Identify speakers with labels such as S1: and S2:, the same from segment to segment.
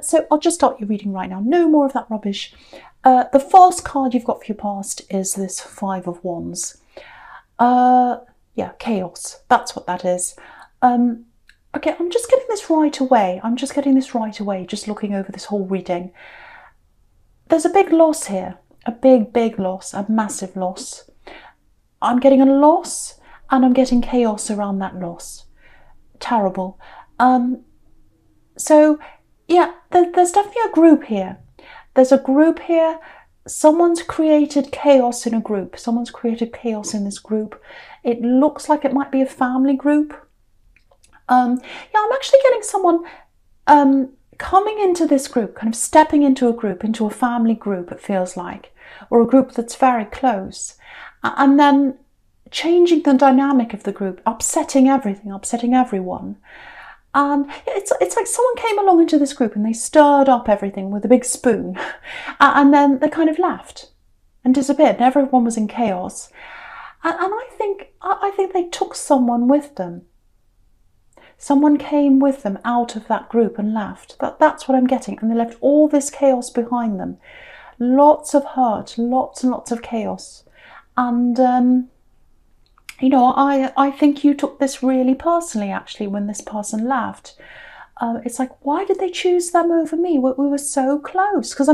S1: So I'll just start your reading right now. No more of that rubbish. The first card you've got for your past is this Five of Wands. Yeah, chaos. That's what that is. Okay, I'm just getting this right away. Just looking over this whole reading. There's a big loss here. A big loss. A massive loss. I'm getting a loss and I'm getting chaos around that loss. Terrible. So, yeah, there's definitely a group here. There's a group here. Someone's created chaos in a group. Someone's created chaos in this group. It looks like it might be a family group. Yeah, I'm actually getting someone coming into this group, kind of stepping into a group, into a family group, it feels like, or a group that's very close, and then changing the dynamic of the group, upsetting everything, upsetting everyone. It's like someone came along into this group and they stirred up everything with a big spoon, and then they kind of left and disappeared, and everyone was in chaos. And I think they took someone with them. Someone came with them out of that group and left. That's what I'm getting. And they left all this chaos behind them. Lots of hurt, lots and lots of chaos. And, you know, I think you took this really personally, actually, when this person left. It's like, why did they choose them over me? We were so close. Because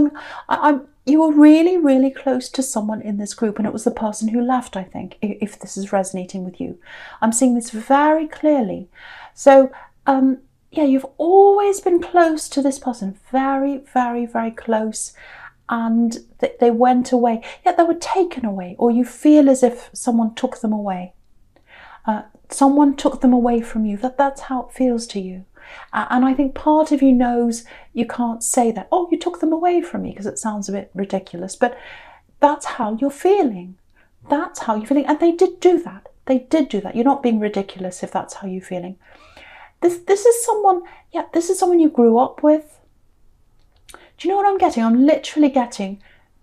S1: you were really, really close to someone in this group. And it was the person who left, I think, if this is resonating with you. I'm seeing this very clearly. So, yeah, you've always been close to this person, very, very, very close, and they went away. Yeah, they were taken away, or you feel as if someone took them away. Someone took them away from you. That's how it feels to you. And I think part of you knows you can't say that, oh, you took them away from me, because it sounds a bit ridiculous, but that's how you're feeling. That's how you're feeling. And they did do that. They did do that. You're not being ridiculous if that's how you're feeling. This is someone, yeah, this is someone you grew up with. Do you know what I'm getting? I'm literally getting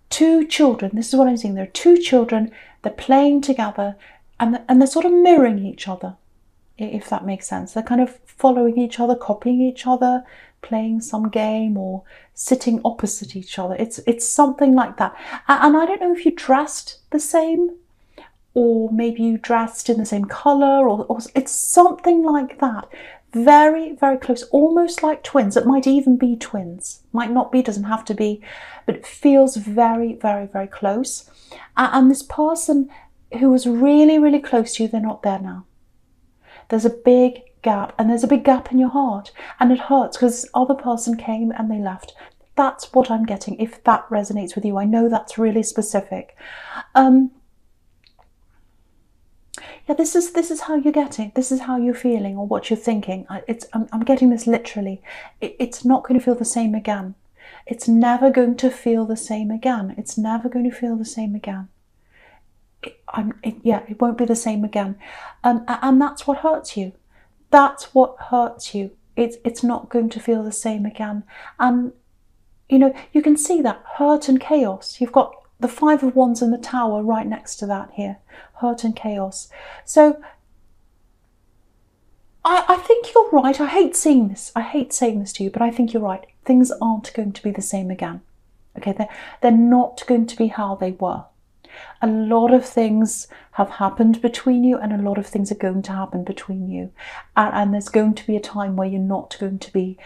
S1: two children. This is what I'm seeing. There are two children. They're playing together and they're sort of mirroring each other, if that makes sense. They're kind of following each other, copying each other, playing some game or sitting opposite each other. It's something like that. And I don't know if you dressed the same, or maybe you dressed in the same colour, or it's something like that. Very, very close, almost like twins. It might even be twins. Might not be, doesn't have to be, but it feels very, very, very close. And this person who was really, really close to you, they're not there now. There's a big gap, and there's a big gap in your heart, and it hurts because this other person came and they left. That's what I'm getting, if that resonates with you. I know that's really specific. Yeah, this is how you're getting. This is how you're feeling, or what you're thinking. I'm getting this literally. It's not going to feel the same again. It's never going to feel the same again. It's never going to feel the same again. Yeah, it won't be the same again. And that's what hurts you. That's what hurts you. It's not going to feel the same again. And you know, you can see that hurt and chaos. You've got the Five of Wands and the Tower right next to that here. Hurt and chaos. So I think you're right. I hate seeing this. I hate saying this to you, but I think you're right. Things aren't going to be the same again. Okay, they're not going to be how they were. A lot of things have happened between you, and a lot of things are going to happen between you. And there's going to be a time where you're not going to be,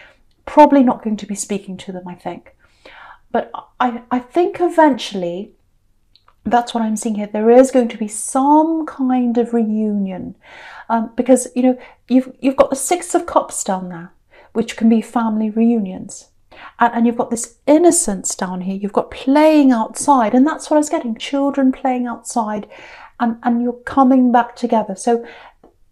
S1: probably not going to be speaking to them, I think. But I think eventually, that's what I'm seeing here, there is going to be some kind of reunion. Because, you know, you've got the Six of Cups down there, which can be family reunions. And you've got this innocence down here. You've got playing outside. And that's what I was getting, children playing outside. And you're coming back together. So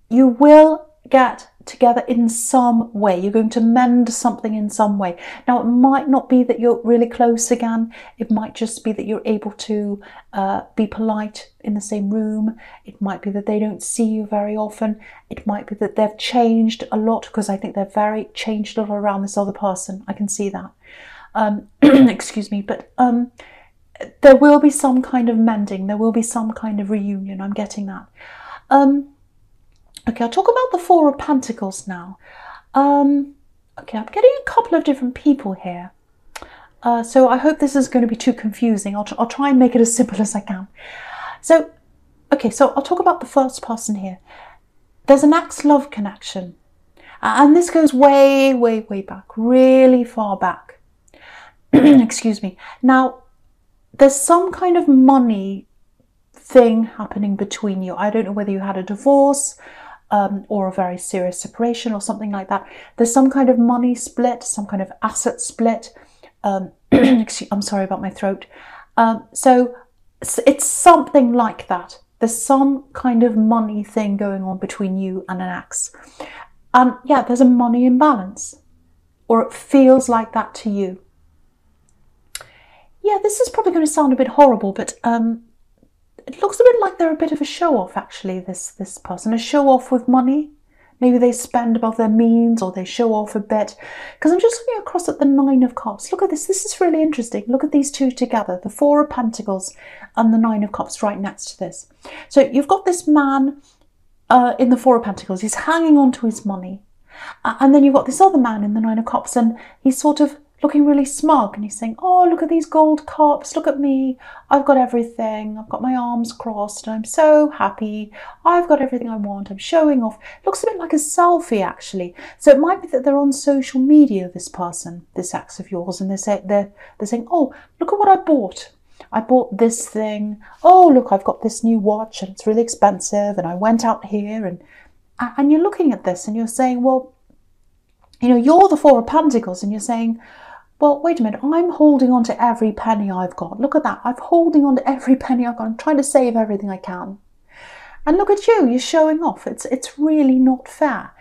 S1: you will get together in some way. You're going to mend something in some way. Now, it might not be that you're really close again. It might just be that you're able to be polite in the same room. It might be that they don't see you very often. It might be that they've changed a lot, because I think they're very changed a lot around this other person. I can see that. Excuse me, but there will be some kind of mending. There will be some kind of reunion. I'm getting that. Okay, I'll talk about the Four of Pentacles now. Okay, I'm getting a couple of different people here. So I hope this is going to be too confusing. I'll try and make it as simple as I can. So, okay, so I'll talk about the first person here. There's an ex-love connection. And this goes way, way, way back, really far back. Excuse me. Now, there's some kind of money thing happening between you. I don't know whether you had a divorce or a very serious separation or something like that. There's some kind of money split, some kind of asset split. I'm sorry about my throat. So it's something like that. There's some kind of money thing going on between you and an ex. And yeah, there's a money imbalance, or it feels like that to you. Yeah, this is probably going to sound a bit horrible, but it looks a bit like they're a bit of a show-off, actually, this person. A show-off with money. Maybe they spend above their means, or they show off a bit. Because I'm just looking across at the Nine of Cups. Look at this. This is really interesting. Look at these two together. The Four of Pentacles and the Nine of Cups right next to this. So you've got this man in the Four of Pentacles. He's hanging on to his money. And then you've got this other man in the Nine of Cups, and he's sort of looking really smug, and he's saying, oh, look at these gold cups, look at me, I've got everything, I've got my arms crossed, and I'm so happy, I've got everything I want, I'm showing off. Looks a bit like a selfie, actually. So it might be that they're on social media, this person, this ex of yours, and they're saying, oh, look at what I bought. I bought this thing. Oh, look, I've got this new watch, and it's really expensive, and I went out here, and you're looking at this, and you're saying, well, you know, you're the Four of Pentacles, and you're saying, well, wait a minute, I'm holding on to every penny I've got. Look at that. I'm holding on to every penny I've got. I'm trying to save everything I can. And look at you, you're showing off. It's really not fair.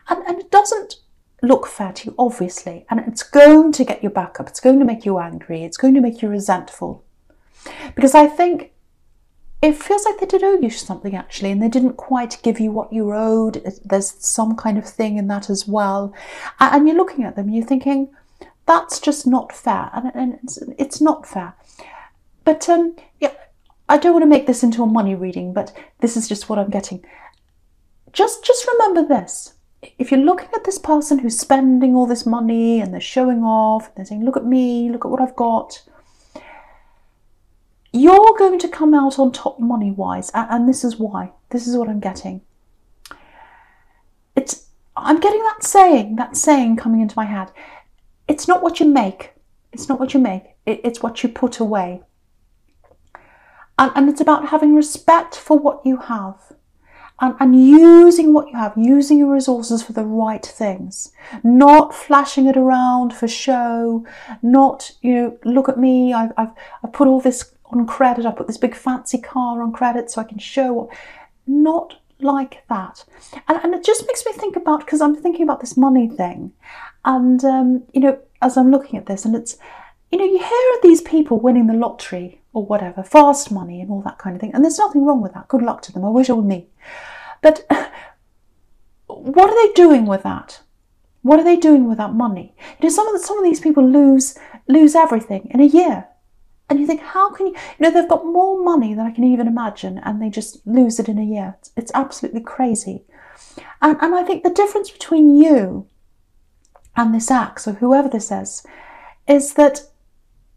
S1: And it doesn't look fair to you, obviously. And it's going to get your back up. It's going to make you angry. It's going to make you resentful. Because I think it feels like they did owe you something, actually, and they didn't quite give you what you owed. There's some kind of thing in that as well. And you're looking at them and you're thinking, that's just not fair, and it's not fair. But yeah, I don't want to make this into a money reading, but this is just what I'm getting. Just remember this. If you're looking at this person who's spending all this money and they're showing off, and they're saying, look at me, look at what I've got, you're going to come out on top money-wise, and this is why. This is what I'm getting. I'm getting that saying coming into my head. It's not what you make. It's not what you make. It's what you put away. And it's about having respect for what you have. And using what you have, using your resources for the right things. Not flashing it around for show. Not, you know, look at me, I've put all this on credit. I put this big fancy car on credit so I can show. Not like that. And it just makes me think about, because I'm thinking about this money thing. And, you know, as I'm looking at this, and it's, you know, you hear of these people winning the lottery or whatever, fast money and all that kind of thing. And there's nothing wrong with that. Good luck to them. I wish it were me. But what are they doing with that? What are they doing with that money? You know, some of these people lose everything in a year. And you think, how can you know, they've got more money than I can even imagine, and they just lose it in a year. It's absolutely crazy. And I think the difference between you and this ex, or whoever this is that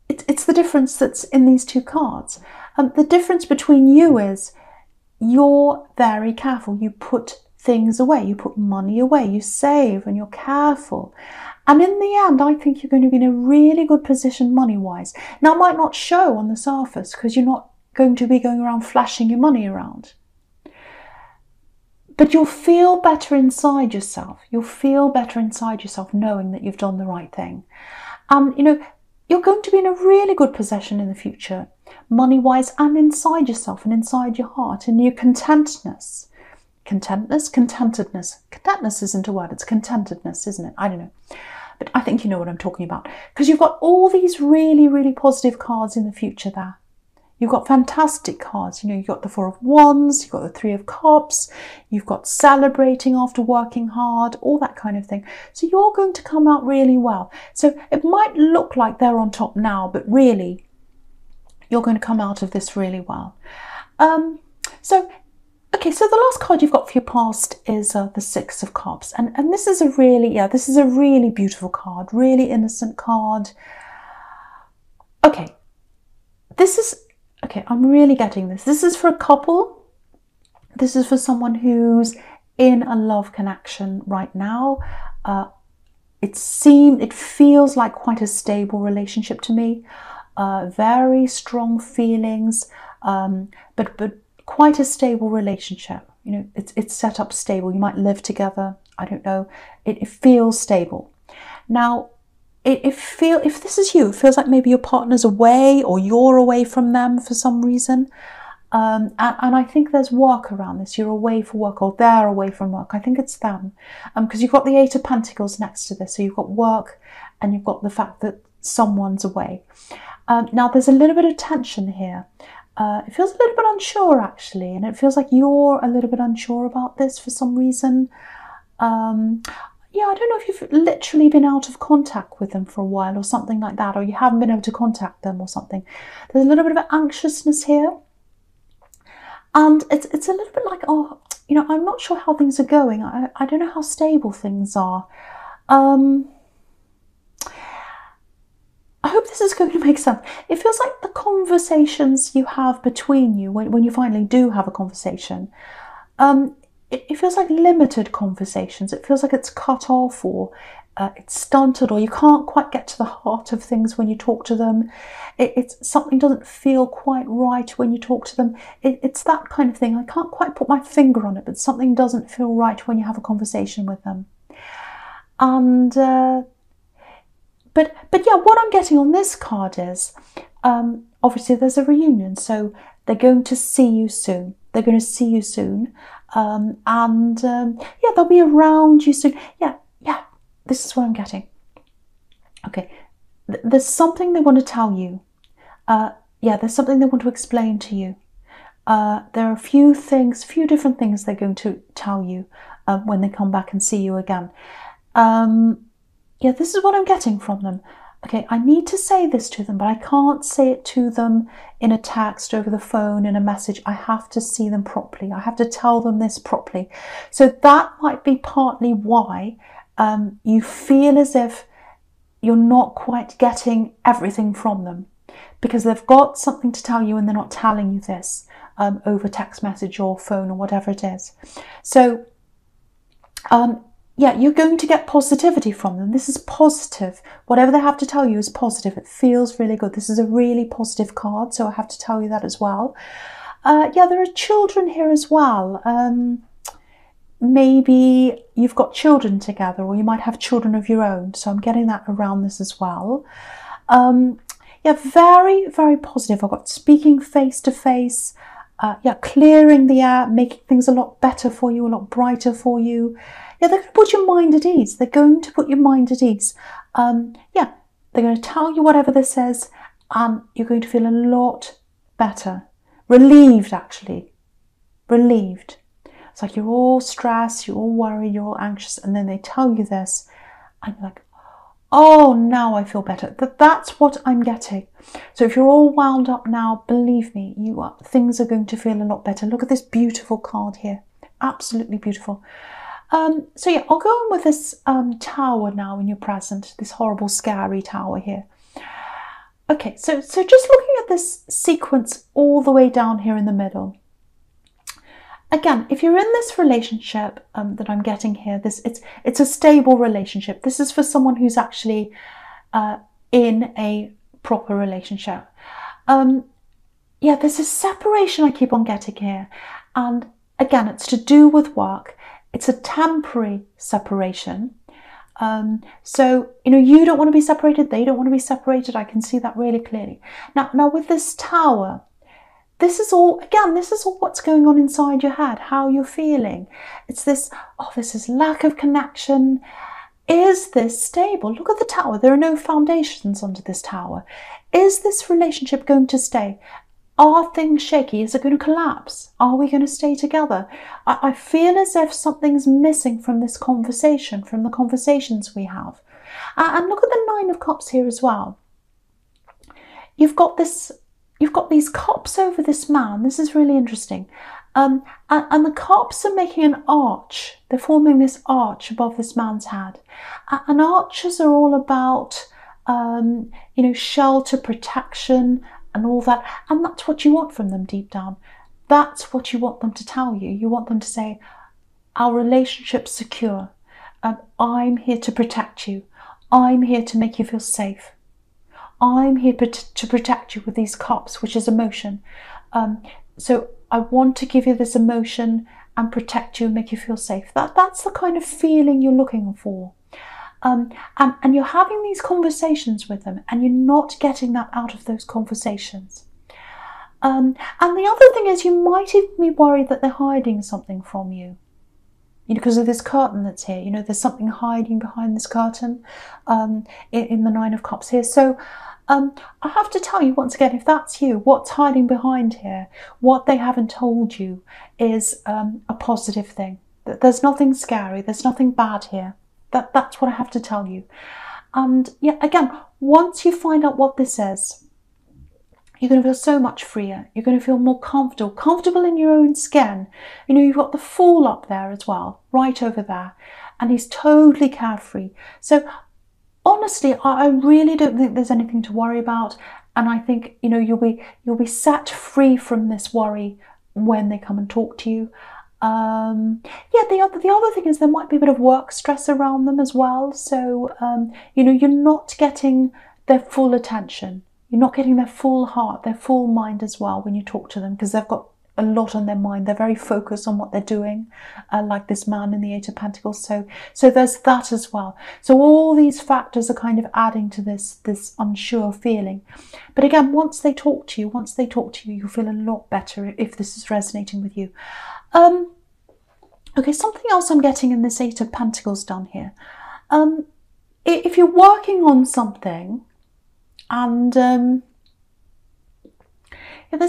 S1: it's the difference that's in these two cards. The difference between you is you're very careful. You put things away. You put money away. You save, and you're careful. And in the end, I think you're going to be in a really good position money-wise. Now, it might not show on the surface because you're not going to be going around flashing your money around. But you'll feel better inside yourself. You'll feel better inside yourself knowing that you've done the right thing. And, you know, you're going to be in a really good position in the future, money-wise, and inside yourself and inside your heart, and your contentedness. Contentedness? Contentedness isn't a word. It's contentedness, isn't it? I don't know. But I think you know what I'm talking about. Because you've got all these really, really positive cards in the future there. You've got fantastic cards. You know, you've got the Four of Wands, you've got the Three of Cups, you've got celebrating after working hard, all that kind of thing. So you're going to come out really well. So it might look like they're on top now, but really, you're going to come out of this really well. So Okay, so the last card you've got for your past is the Six of Cups, and this is a really, this is a really beautiful card, really innocent card. Okay, I'm really getting this. This is for a couple. This is for someone who's in a love connection right now. It feels like quite a stable relationship to me. Very strong feelings, but quite a stable relationship. You know, it's set up stable. You might live together. I don't know. It feels stable. Now, if this is you, it feels like maybe your partner's away or you're away from them for some reason. And I think there's work around this. You're away for work or they're away from work. I think it's them. Because you've got the Eight of Pentacles next to this. So you've got work and you've got the fact that someone's away. Now, there's a little bit of tension here. It feels a little bit unsure, actually. And it feels like you're a little bit unsure about this for some reason. Yeah, I don't know if you've literally been out of contact with them for a while or something like that. Or you haven't been able to contact them or something. There's a little bit of anxiousness here. And it's a little bit like, oh, you know, I'm not sure how things are going. I don't know how stable things are. I hope this is going to make sense. It feels like the conversations you have between you, when you finally do have a conversation, it feels like limited conversations. It feels like it's cut off or it's stunted, or you can't quite get to the heart of things when you talk to them. Something doesn't feel quite right when you talk to them. It's that kind of thing. I can't quite put my finger on it, but something doesn't feel right when you have a conversation with them. And but yeah, what I'm getting on this card is obviously there's a reunion, so they're going to see you soon. They're going to see you soon, yeah, they'll be around you soon. Yeah. This is what I'm getting. Okay, there's something they want to tell you. Yeah, there's something they want to explain to you. There are a few different things they're going to tell you when they come back and see you again. Yeah, this is what I'm getting from them. Okay, I need to say this to them, but I can't say it to them in a text, over the phone, in a message. I have to see them properly. I have to tell them this properly. So that might be partly why you feel as if you're not quite getting everything from them, because they've got something to tell you and they're not telling you this over text message or phone or whatever it is. So yeah, you're going to get positivity from them. This is positive. Whatever they have to tell you is positive. It feels really good. This is a really positive card, so I have to tell you that as well. Yeah, there are children here as well. Maybe you've got children together, or you might have children of your own. So I'm getting that around this as well. Yeah, very, very positive. I've got speaking face to face. Yeah, clearing the air, making things a lot better for you, a lot brighter for you. Yeah, they're going to put your mind at ease. They're going to put your mind at ease. Yeah, they're going to tell you whatever this is, and you're going to feel a lot better. Relieved, actually. Relieved. It's like you're all stressed, you're all worried, you're all anxious, and then they tell you this, and you're like, oh, now I feel better. That's what I'm getting. So if you're all wound up now, believe me, things are going to feel a lot better. Look at this beautiful card here. Absolutely beautiful. So yeah, I'll go on with this tower now in your present, this horrible, scary tower here. Okay, so just looking at this sequence all the way down here in the middle. Again, if you're in this relationship that I'm getting here, it's a stable relationship. This is for someone who's actually in a proper relationship. Yeah, there's a separation I keep on getting here. And again, it's to do with work. It's a temporary separation. So, you know, you don't want to be separated. They don't want to be separated. I can see that really clearly. Now with this tower, this is all what's going on inside your head, how you're feeling. It's this, oh, this is lack of connection. Is this stable? Look at the tower. There are no foundations under this tower. Is this relationship going to stay? Are things shaky? Is it going to collapse? Are we going to stay together? I feel as if something's missing from this conversation, from the conversations we have. And look at the Nine of Cups here as well. You've got these cups over this man. This is really interesting. And the cups are making an arch. They're forming this arch above this man's head. And arches are all about, shelter, protection, and all that. And that's what you want from them deep down. That's what you want them to tell you. You want them to say, our relationship's secure. I'm here to protect you. I'm here to make you feel safe. I'm here to protect you with these cups, which is emotion. So I want to give you this emotion and protect you and make you feel safe. That's the kind of feeling you're looking for. And you're having these conversations with them, and you're not getting that out of those conversations. And the other thing is, you might even be worried that they're hiding something from you. Because of this curtain that's here, there's something hiding behind this curtain in the Nine of Cups here. So I have to tell you once again, if that's you, what's hiding behind here, what they haven't told you is a positive thing. There's nothing scary, there's nothing bad here. That's what I have to tell you. And yeah, again, once you find out what this is, you're going to feel so much freer. You're going to feel more comfortable in your own skin. You've got the Fool up there as well, right over there. And he's totally carefree. So honestly, I really don't think there's anything to worry about. And I think, you'll be set free from this worry when they come and talk to you. The other thing is there might be a bit of work stress around them as well. So, you're not getting their full attention. You're not getting their full heart, their full mind as well when you talk to them, because they've got a lot on their mind. They're very focused on what they're doing, like this man in the Eight of Pentacles. So there's that as well. So all these factors are kind of adding to this unsure feeling. But again, once they talk to you, you'll feel a lot better if this is resonating with you. Okay, something else I'm getting in this Eight of Pentacles down here. If you're working on something, and there's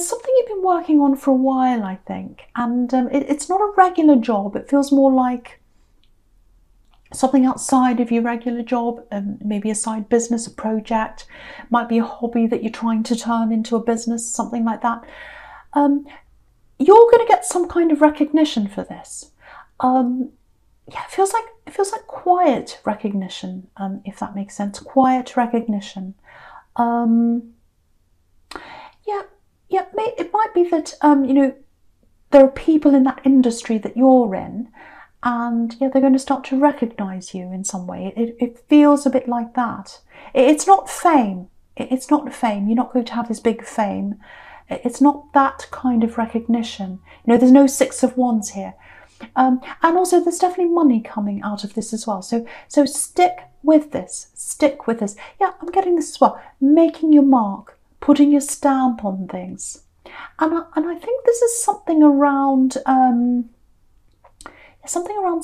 S1: something you've been working on for a while, I think, and it's not a regular job. It feels more like something outside of your regular job, maybe a side business, a project, might be a hobby that you're trying to turn into a business, something like that. You're going to get some kind of recognition for this. It feels like quiet recognition, if that makes sense. Quiet recognition. It might be that there are people in that industry that you're in, and they're going to start to recognize you in some way. It feels a bit like that. It's not fame. It's not fame. You're not going to have this big fame. It's not that kind of recognition. There's no Six of Wands here. And also there's definitely money coming out of this as well. So stick with this. Stick with this. Yeah, I'm getting this as well. Making your mark, putting your stamp on things. And I think this is something around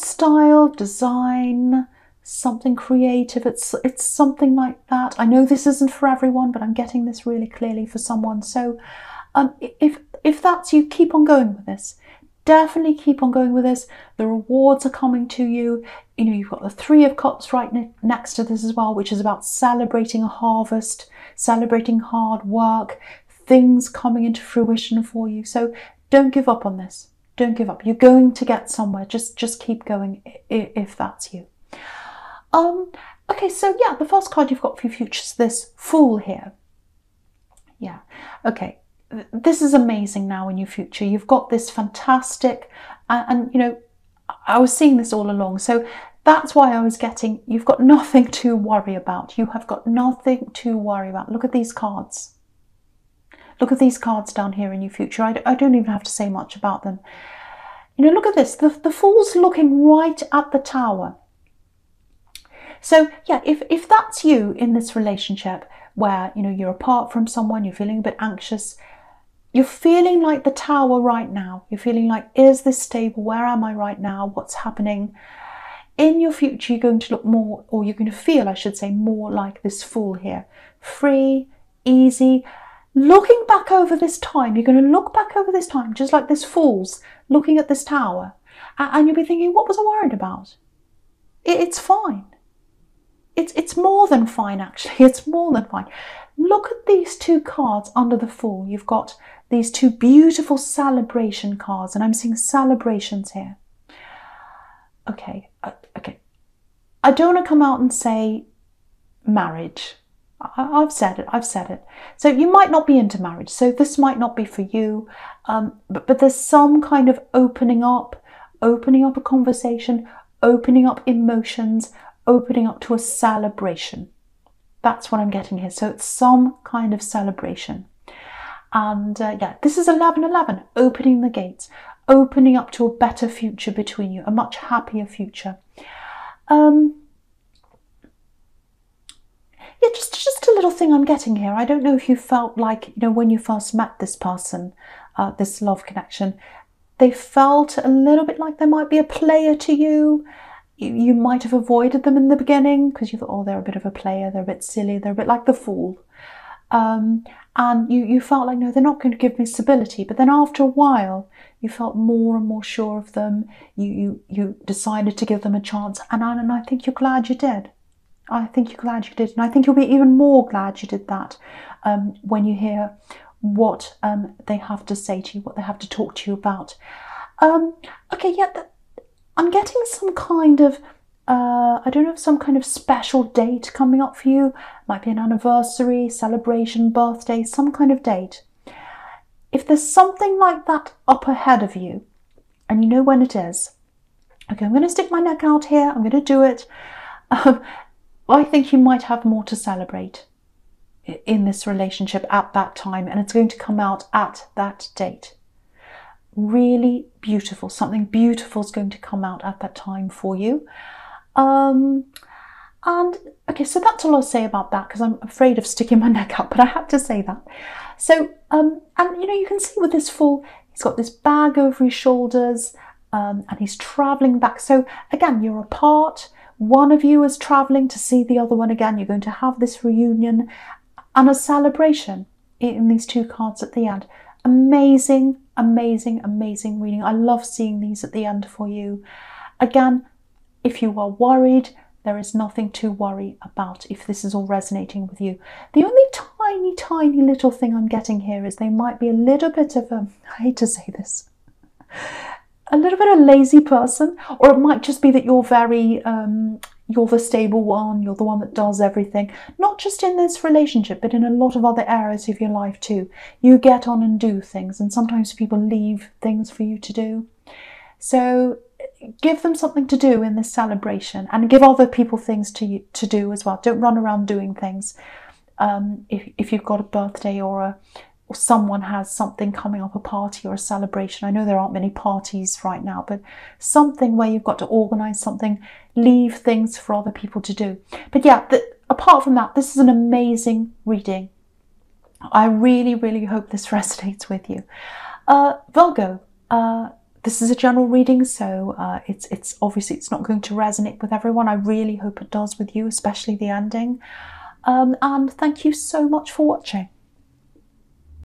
S1: style, design, something creative. It's something like that. I know this isn't for everyone, but I'm getting this really clearly for someone. So if that's you, keep on going with this. Definitely keep on going with this. The rewards are coming to you. You've got the Three of Cups right next to this as well, which is about celebrating a harvest, celebrating hard work, things coming into fruition for you. So don't give up on this. Don't give up. You're going to get somewhere. Just keep going if that's you. Okay, so yeah, the first card you've got for your future is this Fool here. Yeah, okay. This is amazing now in your future. You've got this fantastic, and I was seeing this all along. So that's why I was getting, you've got nothing to worry about. You have got nothing to worry about. Look at these cards. Look at these cards down here in your future. I don't even have to say much about them. Look at this. The Fool's looking right at the Tower. So yeah, if that's you in this relationship where, you're apart from someone, you're feeling a bit anxious, you're feeling like the Tower right now. You're feeling like, is this stable? Where am I right now? What's happening? In your future, you're going to look more, or you're going to feel, I should say, more like this Fool here. Free, easy. Looking back over this time, you're going to look back over this time, just like this Fool's looking at this Tower. And you'll be thinking, what was I worried about? It's fine. It's more than fine, actually. It's more than fine. Look at these two cards under the Fool. You've got these two beautiful celebration cards, and I'm seeing celebrations here. Okay, okay. I don't want to come out and say marriage. I've said it. So you might not be into marriage, so this might not be for you, but there's some kind of opening up a conversation, opening up emotions, opening up to a celebration. That's what I'm getting here. So it's some kind of celebration. And yeah, this is 1111, opening the gates, opening up to a better future between you, a much happier future. Yeah, just a little thing I'm getting here. I don't know if you felt like, you know, when you first met this person, this love connection, they felt a little bit like they might be a player to you. You might have avoided them in the beginning because you thought, oh, they're a bit of a player, they're a bit silly, they're a bit like the fool. And you felt like, no, they're not going to give me stability. But then after a while, you felt more and more sure of them. You decided to give them a chance. And I think you're glad you did. I think you're glad you did. And I think you'll be even more glad you did that when you hear what they have to say to you, what they have to talk to you about. Okay, yeah, I'm getting some kind of, I don't know, some kind of special date coming up for you. Might be an anniversary, celebration, birthday, some kind of date. If there's something like that up ahead of you, and you know when it is, okay, I'm going to stick my neck out here, I'm going to do it. I think you might have more to celebrate in this relationship at that time, and it's going to come out at that date. Really beautiful. Something beautiful is going to come out at that time for you. And okay, so that's all I'll say about that, because I'm afraid of sticking my neck out, but I have to say that. So, and you know, you can see with this fool, he's got this bag over his shoulders, and he's traveling back. So again, you're apart. One of you is traveling to see the other one again. You're going to have this reunion and a celebration in these two cards at the end. Amazing, amazing, amazing reading. I love seeing these at the end for you. Again, if you are worried, there is nothing to worry about if this is all resonating with you. The only tiny, tiny little thing I'm getting here is they might be a little bit of a, I hate to say this, a little bit of a lazy person, or it might just be that you're very, you're the stable one, you're the one that does everything. Not just in this relationship, but in a lot of other areas of your life too. You get on and do things, and sometimes people leave things for you to do. So give them something to do in this celebration, and give other people things to do as well. Don't run around doing things. If you've got a birthday or someone has something coming up, a party or a celebration. I know there aren't many parties right now, but something where you've got to organise something, leave things for other people to do. But yeah, apart from that, this is an amazing reading. I really, really hope this resonates with you. Virgo, this is a general reading, so it's obviously it's not going to resonate with everyone. I really hope it does with you, especially the ending. And thank you so much for watching.